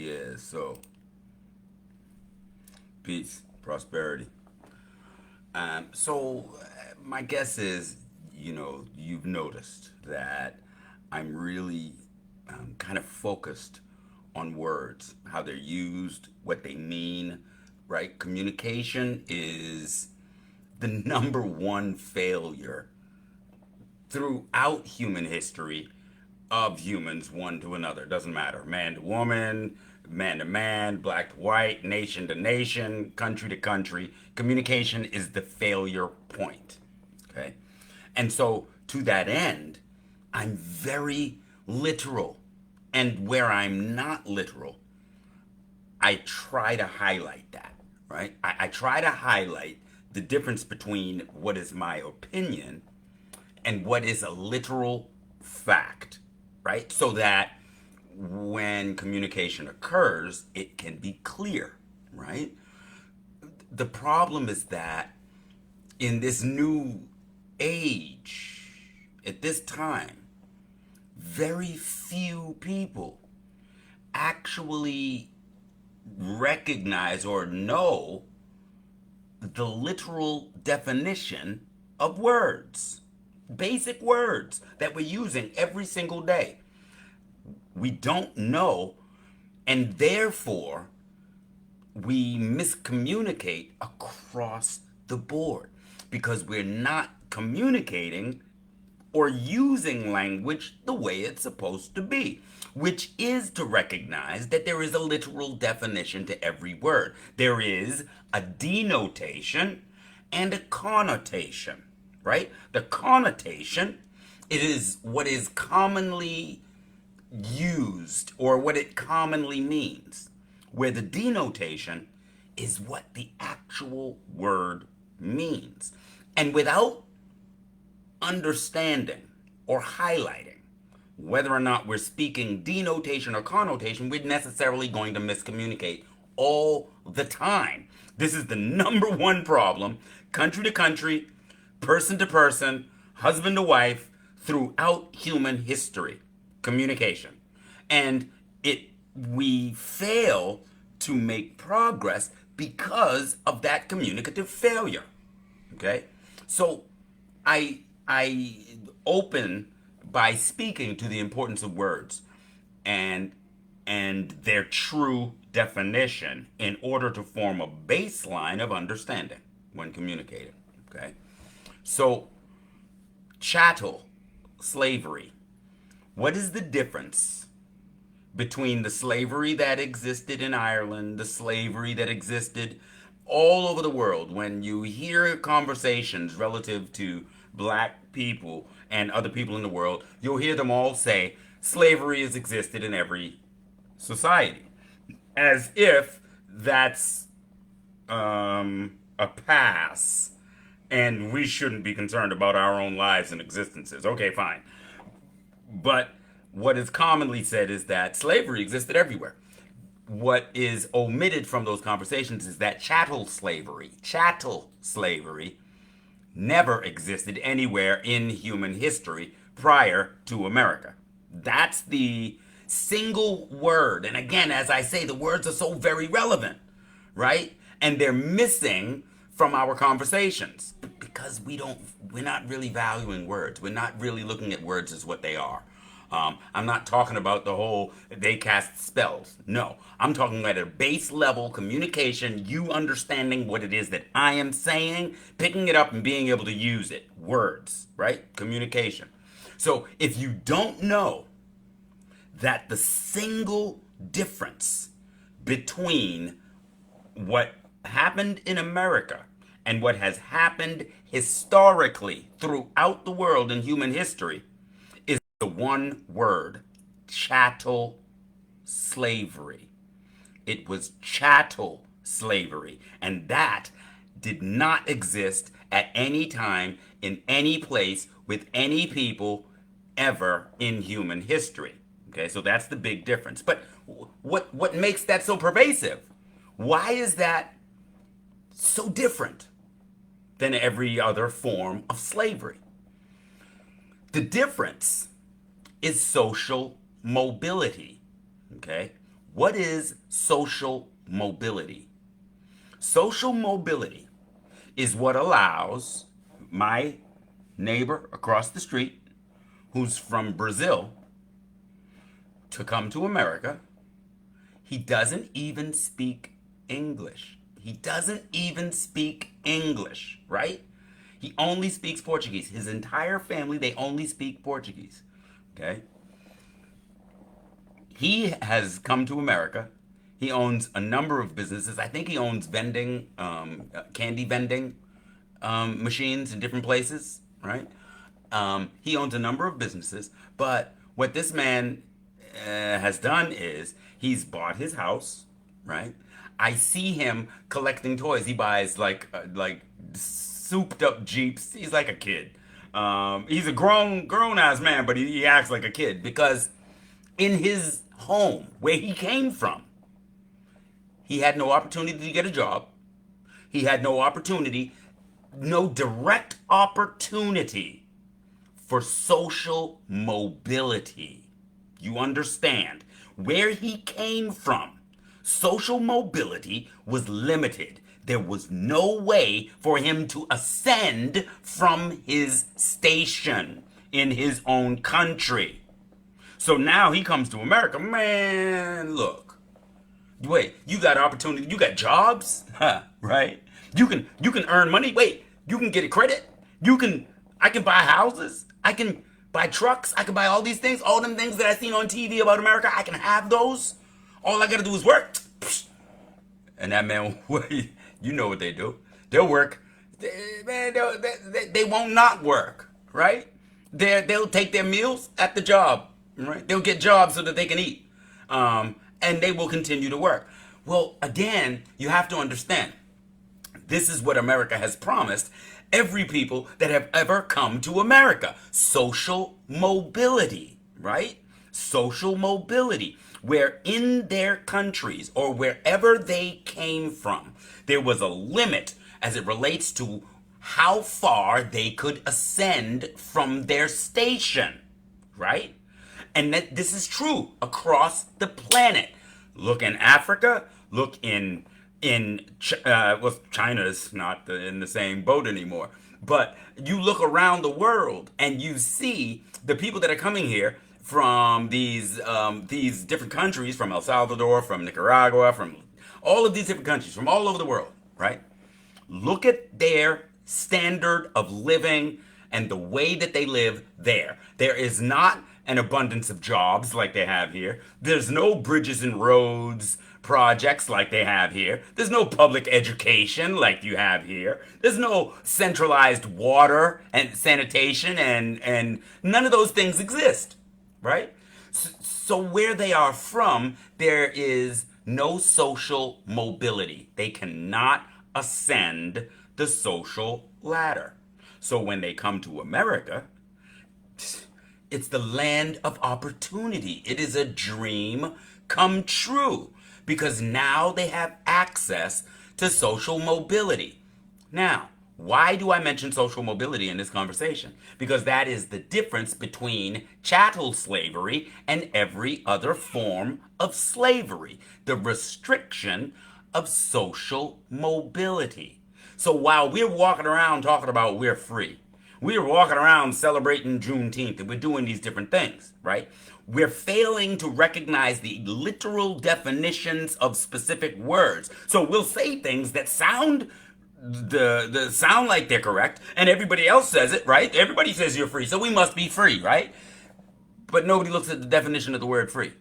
Yeah, so peace, prosperity. My guess is, you've noticed that I'm really kind of focused on words, how they're used, what they mean, right? Communication is the number one failure throughout human history of humans one to another. Doesn't matter. Man to man, black to white, nation to nation, country to country. Communication is the failure point. Okay? And so, to that end, I'm very literal. And where I'm not literal, I try to highlight that, right? I try to highlight the difference between what is my opinion and what is a literal fact, right? So that when communication occurs, it can be clear, right? The problem is that in this new age, at this time, very few people actually recognize or know the literal definition of words. Basic words that we're using every single day. We don't know, and therefore we miscommunicate across the board because we're not communicating or using language the way it's supposed to be, which is to recognize that there is a literal definition to every word. There is a denotation and a connotation, right? The connotation, it is what is commonly used or what it commonly means, where the denotation is what the actual word means. And without understanding or highlighting whether or not we're speaking denotation or connotation, we're necessarily going to miscommunicate all the time. This is the number one problem, country to country, person to person, husband to wife, throughout human history. Communication. And it we fail to make progress because of that communicative failure. Okay? So I open by speaking to the importance of words and their true definition in order to form a baseline of understanding when communicating. Okay? So chattel slavery. What is the difference between the slavery that existed in Ireland, the slavery that existed all over the world? When you hear conversations relative to black people and other people in the world, you'll hear them all say slavery has existed in every society, as if that's a pass and we shouldn't be concerned about our own lives and existences. Okay, fine. But what is commonly said is that slavery existed everywhere. What is omitted from those conversations is that chattel slavery never existed anywhere in human history prior to America. That's the single word. And again, as I say, the words are so very relevant, right? And they're missing from our conversations because we're not really valuing words. We're not really looking at words as what they are. I'm not talking about the whole they cast spells. No, I'm talking at a base level communication, you understanding what it is that I am saying, picking it up and being able to use it. Words, right? Communication. So if you don't know that the single difference between what happened in America and what has happened historically throughout the world in human history is the one word: chattel slavery. It was chattel slavery, and that did not exist at any time in any place with any people ever in human history. Okay, so that's the big difference. But what makes that so pervasive? Why is that so different than every other form of slavery? The difference is social mobility. Okay? What is social mobility? Social mobility is what allows my neighbor across the street who's from Brazil to come to America. He doesn't even speak English. He doesn't even speak English, right? He only speaks Portuguese. His entire family, they only speak Portuguese. Okay? He has come to America. He owns a number of businesses. I think he owns candy vending machines in different places, right? He owns a number of businesses. But what this man has done is he's bought his house, right? I see him collecting toys. He buys like souped up Jeeps. He's like a kid. He's a grown ass man, but he acts like a kid because in his home where he came from, he had no opportunity to get a job. He had no opportunity, no direct opportunity for social mobility. You understand? Where he came from, social mobility was limited. There was no way for him to ascend from his station in his own country. So now he comes to America. Man, look. Wait, you got opportunity. You got jobs, right? You can earn money. Wait, you can get a credit. I can buy houses. I can buy trucks. I can buy all these things. All them things that I seen on TV about America. I can have those. All I gotta do is work. And that man, you know what they do. They'll work. They won't not work, right? They'll take their meals at the job, right? They'll get jobs so that they can eat. And they will continue to work. Well, again, you have to understand, this is what America has promised every people that have ever come to America. Social mobility, right? Social mobility, where in their countries or wherever they came from, there was a limit as it relates to how far they could ascend from their station, right? And that this is true across the planet. Look in Africa. Look well, China's not in the same boat anymore. But you look around the world and you see the people that are coming here from these different countries, from El Salvador, from Nicaragua, from all of these different countries, from all over the world, right? Look at their standard of living and the way that they live there. There is not an abundance of jobs like they have here. There's no bridges and roads projects like they have here. There's no public education like you have here. There's no centralized water and sanitation and none of those things exist, right? So where they are from, there is no social mobility. They cannot ascend the social ladder. So when they come to America, it's the land of opportunity. It is a dream come true because now they have access to social mobility. Now, why do I mention social mobility in this conversation? Because that is the difference between chattel slavery and every other form of slavery. The restriction of social mobility. So while we're walking around talking about we're free, we're walking around celebrating Juneteenth and we're doing these different things, right? We're failing to recognize the literal definitions of specific words. So we'll say things that sound sound like they're correct, and everybody else says it, right? Everybody says you're free, so we must be free, right? But nobody looks at the definition of the word free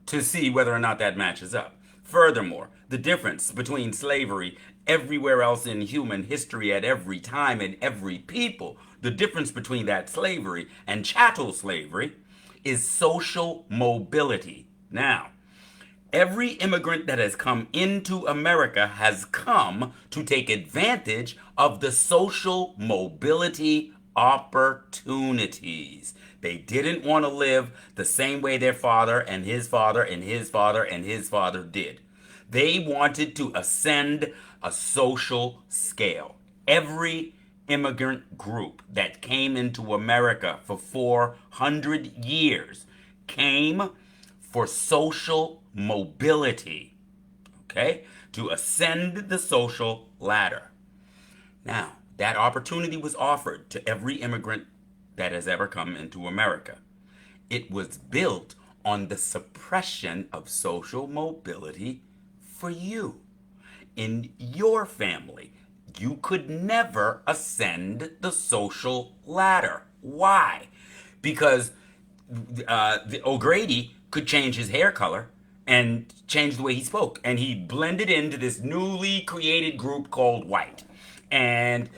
to see whether or not that matches up. Furthermore, the difference between slavery everywhere else in human history at every time and every people, the difference between that slavery and chattel slavery is social mobility. Now, every immigrant that has come into America has come to take advantage of the social mobility opportunities. They didn't want to live the same way their father and his father and his father and his father did. They wanted to ascend a social scale. Every immigrant group that came into America for 400 years came for social mobility, okay? To ascend the social ladder. Now, that opportunity was offered to every immigrant that has ever come into America. It was built on the suppression of social mobility for you. In your family, you could never ascend the social ladder. Why? Because O'Grady could change his hair color and change the way he spoke, and he blended into this newly created group called white. And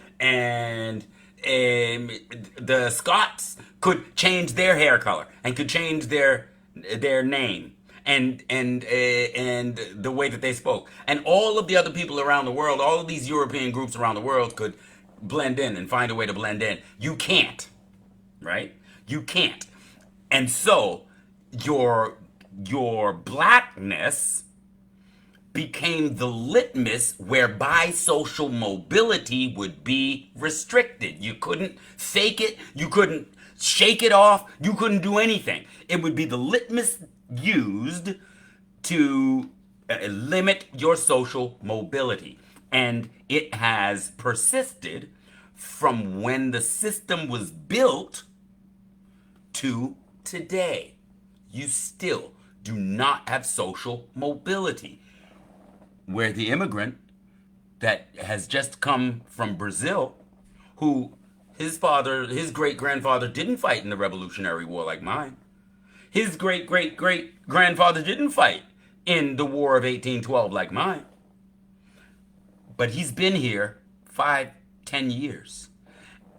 the Scots could change their hair color and could change their name and the way that they spoke. And all of the other people around the world, all of these European groups around the world could blend in and find a way to blend in. You can't, right? You can't. And so your blackness became the litmus whereby social mobility would be restricted. You couldn't fake it. You couldn't shake it off. You couldn't do anything. It would be the litmus used to limit your social mobility. And it has persisted from when the system was built to today. You still do not have social mobility. Where the immigrant that has just come from Brazil, who his great-grandfather didn't fight in the Revolutionary War like mine. His great-great-great-grandfather didn't fight in the War of 1812 like mine. But he's been here 5, 10 years.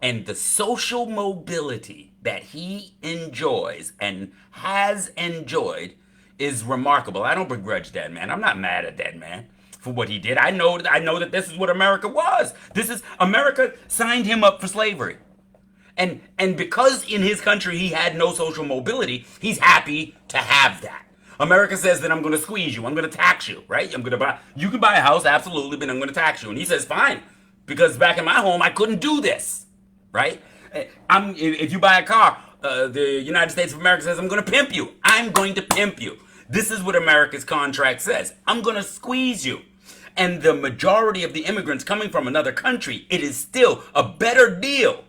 And the social mobility that he enjoys and has enjoyed is remarkable. I don't begrudge that man. I'm not mad at that man for what he did. I know that this is what America was. America signed him up for slavery. And because in his country he had no social mobility, he's happy to have that. America says that I'm going to squeeze you. I'm going to tax you, right? You can buy a house, absolutely, but I'm going to tax you. And he says, fine, because back in my home, I couldn't do this, right? If you buy a car, the United States of America says, I'm going to pimp you. I'm going to pimp you. This is what America's contract says. I'm going to squeeze you. And the majority of the immigrants coming from another country, it is still a better deal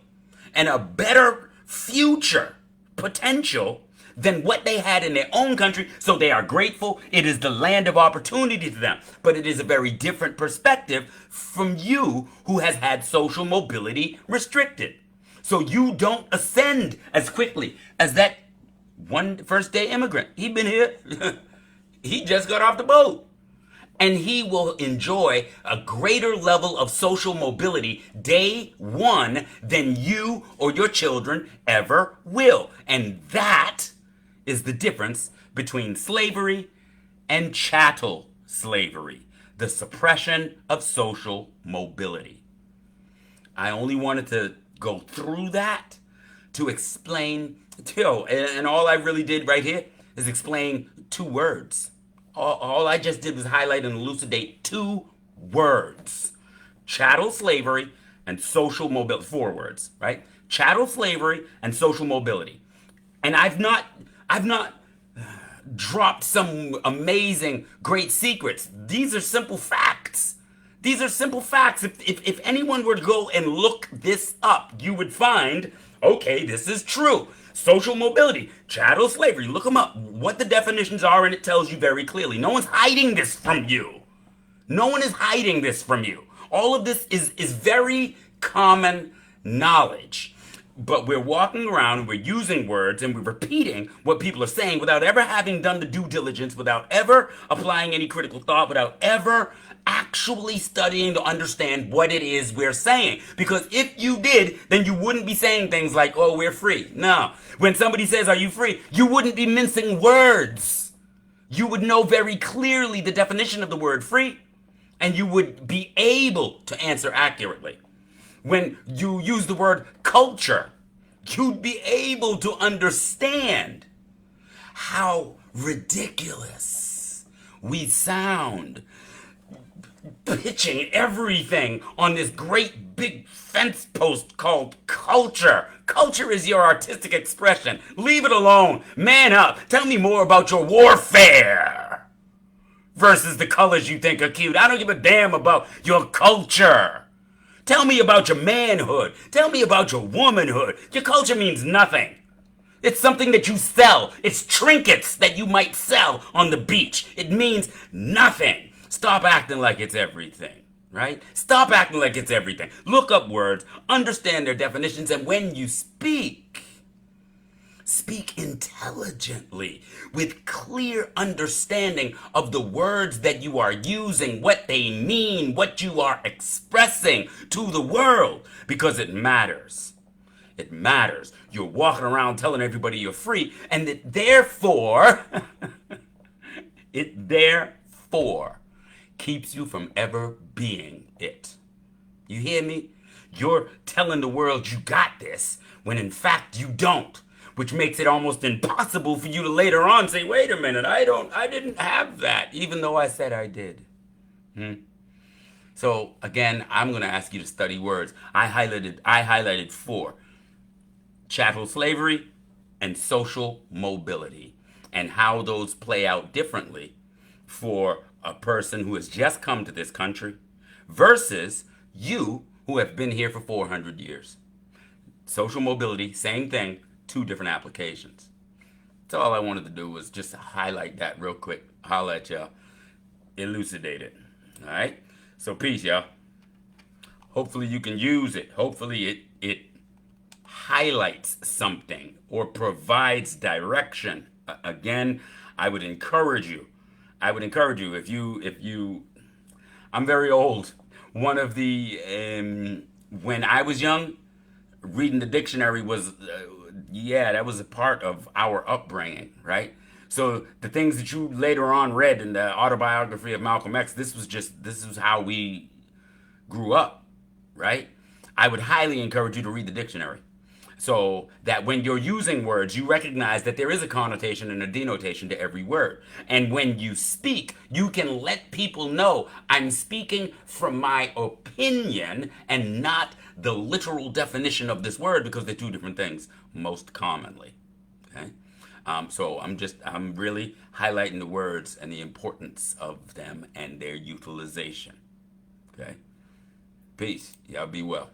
and a better future potential than what they had in their own country. So they are grateful. It is the land of opportunity to them. But it is a very different perspective from you who has had social mobility restricted. So you don't ascend as quickly as that one first day immigrant. He'd been here. He just got off the boat. And he will enjoy a greater level of social mobility day one than you or your children ever will. And that is the difference between slavery and chattel slavery, the suppression of social mobility. I only wanted to go through that to explain, and all I really did right here is explain 2 words. All I just did was highlight and elucidate 2 words. Chattel slavery and social mobility. 4 words, right? Chattel slavery and social mobility. And I've not dropped some amazing, great secrets. These are simple facts. These are simple facts. If anyone were to go and look this up, you would find, okay, this is true. Social mobility, chattel slavery, look them up. What the definitions are, and it tells you very clearly. No one's hiding this from you. No one is hiding this from you. All of this is very common knowledge. But we're walking around and we're using words and we're repeating what people are saying without ever having done the due diligence, without ever applying any critical thought, without ever actually studying to understand what it is we're saying. Because if you did, then you wouldn't be saying things like, oh, we're free. No. When somebody says, are you free? You wouldn't be mincing words. You would know very clearly the definition of the word free, and you would be able to answer accurately. When you use the word culture, you'd be able to understand how ridiculous we sound, pitching everything on this great big fence post called culture. Culture is your artistic expression. Leave it alone. Man up. Tell me more about your warfare. versus the colors you think are cute. I don't give a damn about your culture. Tell me about your manhood. Tell me about your womanhood. Your culture means nothing. It's something that you sell. It's trinkets that you might sell on the beach. It means nothing. Stop acting like it's everything, right? Stop acting like it's everything. Look up words, understand their definitions, and when you speak, speak intelligently with clear understanding of the words that you are using, what they mean, what you are expressing to the world, because it matters. It matters. You're walking around telling everybody you're free, and it therefore keeps you from ever being it. You hear me? You're telling the world you got this when in fact you don't, which makes it almost impossible for you to later on say, wait a minute, I didn't have that, even though I said I did. So again, I'm going to ask you to study words. I highlighted 4: chattel slavery and social mobility, and how those play out differently for a person who has just come to this country versus you who have been here for 400 years. Social mobility, same thing, 2 different applications. So all I wanted to do was just highlight that real quick. Holla at y'all. Elucidate it. All right? So peace, y'all. Hopefully you can use it. Hopefully it highlights something or provides direction. Again, I would encourage you. If you I'm very old. One of the when I was young, reading the dictionary was that was a part of our upbringing, right? So the things that you later on read in the autobiography of Malcolm X, this is how we grew up, right? I would highly encourage you to read the dictionary, so that when you're using words, you recognize that there is a connotation and a denotation to every word. And when you speak, you can let people know I'm speaking from my opinion and not the literal definition of this word, because they're 2 different things most commonly. Okay? So I'm really highlighting the words and the importance of them and their utilization. Okay? Peace. Y'all be well.